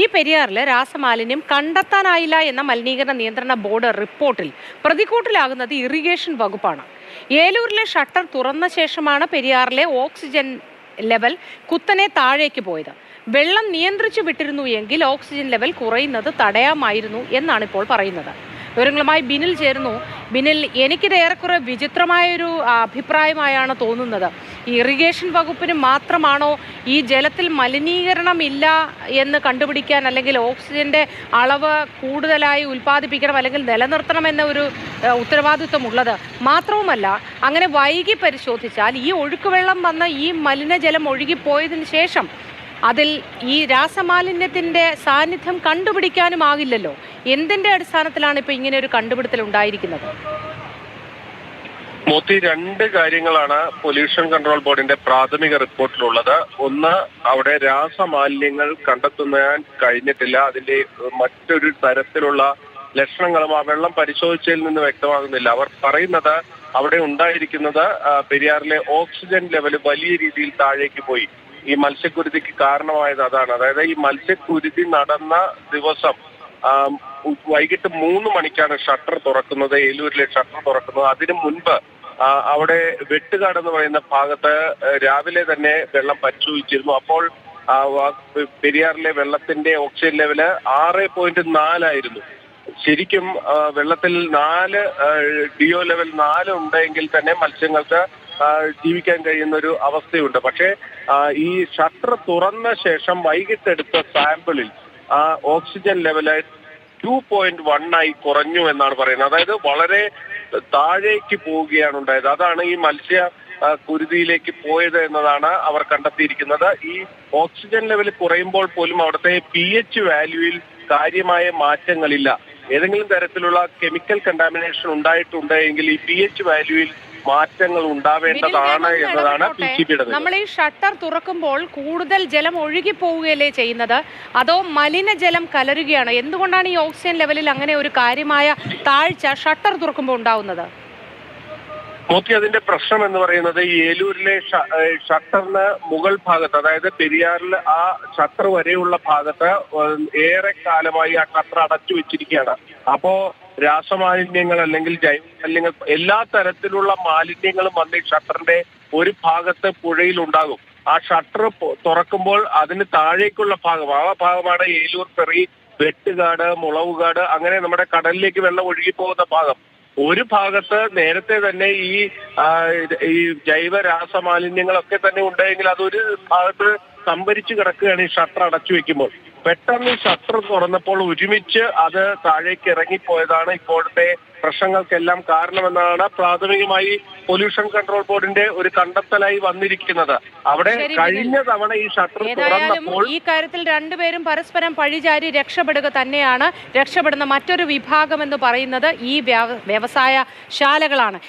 ഈ പെരിയാറിലെ രാസമാലിന്യം കണ്ടെത്താനായില്ല എന്ന മലിനീകരണ നിയന്ത്രണ ബോർഡ് റിപ്പോർട്ടിൽ പ്രതിക്കൂട്ടിലാകുന്നത് ഇറിഗേഷൻ വകുപ്പാണ്. ഏലൂരിലെ ഷട്ടർ തുറന്ന ശേഷമാണ് പെരിയാറിലെ ഓക്സിജൻ ലെവൽ കുത്തനെ താഴേക്ക് പോയത്. വെള്ളം നിയന്ത്രിച്ചു വിട്ടിരുന്നു എങ്കിൽ ഓക്സിജൻ ലെവൽ കുറയുന്നത് തടയാമായിരുന്നു എന്നാണ് ഇപ്പോൾ പറയുന്നത്. വിവരങ്ങളുമായി ബിനിൽ ചേരുന്നു. ബിനിൽ, എനിക്കിത് ഏറെക്കുറെ വിചിത്രമായൊരു അഭിപ്രായമായാണ് തോന്നുന്നത്. ഇറിഗേഷൻ വകുപ്പിന് മാത്രമാണോ ഈ ജലത്തിൽ മലിനീകരണം ഇല്ല എന്ന് കണ്ടുപിടിക്കാൻ, അല്ലെങ്കിൽ ഓക്സിജന്റെ അളവ് കൂടുതലായി ഉൽപ്പാദിപ്പിക്കണം അല്ലെങ്കിൽ നിലനിർത്തണം എന്ന ഒരു ഉത്തരവാദിത്വമുള്ളത്? മാത്രവുമല്ല, അങ്ങനെ വൈകി പരിശോധിച്ചാൽ ഈ ഒഴുക്കുവെള്ളം വന്ന് ഈ മലിനജലം ഒഴുകിപ്പോയതിന് ശേഷം അതിൽ ഈ രാസമാലിന്യത്തിന്റെ സാന്നിധ്യം കണ്ടുപിടിക്കാനുമാകില്ലല്ലോ. എന്തിന്റെ അടിസ്ഥാനത്തിലാണ് ഇപ്പൊ ഇങ്ങനെ ഒരു കണ്ടുപിടുത്തൽ ഉണ്ടായിരിക്കുന്നത്? മോത്തി, രണ്ട് കാര്യങ്ങളാണ് പൊല്യൂഷൻ കൺട്രോൾ ബോർഡിന്റെ പ്രാഥമിക റിപ്പോർട്ടിലുള്ളത്. ഒന്ന്, അവിടെ രാസമാലിന്യങ്ങൾ കണ്ടെത്തുന്നതിന് കഴിഞ്ഞിട്ടില്ല. അതിന്റെ മറ്റൊരു തരത്തിലുള്ള ലക്ഷണങ്ങളും ആ വെള്ളം പരിശോധിച്ചതിൽ നിന്ന് വ്യക്തമാകുന്നില്ല. അവർ പറയുന്നത് അവിടെ ഉണ്ടായിരിക്കുന്നത് പെരിയാറിലെ ഓക്സിജൻ ലെവൽ വലിയ രീതിയിൽ താഴേക്ക് പോയി. ഈ മത്സ്യക്കുരുതിക്ക് കാരണമായത് അതാണ്. അതായത് ഈ മത്സ്യക്കുരുതി നടന്ന ദിവസം വൈകിട്ട് 3 മണിക്കാണ് ഷട്ടർ തുറക്കുന്നത്, ഏലൂരിലെ ഷട്ടർ തുറക്കുന്നത്. അതിനു മുൻപ് അവിടെ വെട്ടുകാട് എന്ന് പറയുന്ന ഭാഗത്ത് രാവിലെ തന്നെ വെള്ളം പരിശോധിച്ചിരുന്നു. അപ്പോൾ പെരിയാറിലെ വെള്ളത്തിന്റെ ഓക്സിജൻ ലെവല് 6.4 ആയിരുന്നു. ശരിക്കും വെള്ളത്തിൽ 4 DO ലെവൽ 4 ഉണ്ടെങ്കിൽ തന്നെ മത്സ്യങ്ങൾക്ക് ജീവിക്കാൻ കഴിയുന്ന ഒരു അവസ്ഥയുണ്ട്. പക്ഷേ ഈ ഷട്ടർ തുറന്ന ശേഷം വൈകിട്ടെടുത്ത സാമ്പിളിൽ ഓക്സിജൻ ലെവല് 2.1 ആയി കുറഞ്ഞു എന്നാണ് പറയുന്നത്. അതായത് വളരെ താഴേക്ക് പോവുകയാണ് ഉണ്ടായത്. അതാണ് ഈ മത്സ്യ കുരുതിയിലേക്ക് പോയത് എന്നതാണ് അവർ കണ്ടെത്തിയിരിക്കുന്നത്. ഈ ഓക്സിജൻ ലെവൽ കുറയുമ്പോൾ പോലും അവിടുത്തെ pH വാല്യൂവിൽ കാര്യമായ മാറ്റങ്ങളില്ല. ഏതെങ്കിലും തരത്തിലുള്ള കെമിക്കൽ കണ്ടാമിനേഷൻ ഉണ്ടായിട്ടുണ്ട് എങ്കിൽ ഈ pH വാല്യൂവിൽ മാറ്റങ്ങൾ ഉണ്ടാവേണ്ടതാണ് എന്നതാണ് PCBയുടെ. നമ്മൾ ഈ ഷട്ടർ തുറക്കുമ്പോൾ കൂടുതൽ ജലം ഒഴുകി പോവുകയല്ലേ ചെയ്യുന്നത്, അതോ മലിനജലം കലരുകയാണ്? എന്തുകൊണ്ടാണ് ഈ ഓക്സിജൻ ലെവലിൽ അങ്ങനെ ഒരു കാര്യമായ താഴ്ച ഷട്ടർ തുറക്കുമ്പോൾ ഉണ്ടാവുന്നത്? മോത്തി, അതിന്റെ പ്രശ്നം എന്ന് പറയുന്നത് ഈ ഏലൂരിലെ ഷട്ടറിന് മുകൾ ഭാഗത്ത്, അതായത് പെരിയാറിൽ ആ ഷട്ടർ വരെയുള്ള ഭാഗത്ത് ഏറെ കാലമായി ആ ഷട്ടർ അടച്ചു വെച്ചിരിക്കുകയാണ്. അപ്പോ രാസമാലിന്യങ്ങൾ അല്ലെങ്കിൽ ജൈവമാലിന്യങ്ങൾ, എല്ലാ തരത്തിലുള്ള മാലിന്യങ്ങളും വന്ന് ഈ ഷട്ടറിന്റെ ഒരു ഭാഗത്ത് പുഴയിൽ ഉണ്ടാകും. ആ ഷട്ടർ തുറക്കുമ്പോൾ അതിന് താഴേക്കുള്ള ഭാഗം, ആ ഭാഗമാണ് ഏലൂർ ഫെറി, വെട്ടുകാട്, മുളവുകാട്, അങ്ങനെ നമ്മുടെ കടലിലേക്ക് വെള്ളം ഒഴുകിപ്പോകുന്ന ഭാഗം. ഒരു ഭാഗത്ത് നേരത്തെ തന്നെ ഈ ജൈവ രാസമാലിന്യങ്ങളൊക്കെ തന്നെ ഉണ്ടെങ്കിൽ അതൊരു ഭാഗത്ത് സംഭരിച്ചു കിടക്കുകയാണ് ഈ ഷട്ടർ അടച്ചു വെക്കുമ്പോൾ. പെട്ടെന്ന് ഈ ഷട്ടർ തുറന്നപ്പോൾ ഒരുമിച്ച് അത് താഴേക്ക് ഇറങ്ങിപ്പോയതാണ് ഇപ്പോഴത്തെ പ്രശ്നങ്ങൾക്കെല്ലാം കാരണമെന്നാണ് പ്രാഥമികമായി പൊല്യൂഷൻ കൺട്രോൾ ബോർഡിന്റെ ഒരു കണ്ടെത്തലായി വന്നിരിക്കുന്നത്. അവിടെ കഴിഞ്ഞ തവണ ഈ ഷട്ടർ തുറന്നപ്പോൾ ഈ കാര്യത്തിൽ രണ്ടുപേരും പരസ്പരം പഴിചാരി രക്ഷപ്പെടുക തന്നെയാണ്. രക്ഷപ്പെടുന്ന മറ്റൊരു വിഭാഗം എന്ന് പറയുന്നത് ഈ വ്യവസായ ശാലകളാണ്.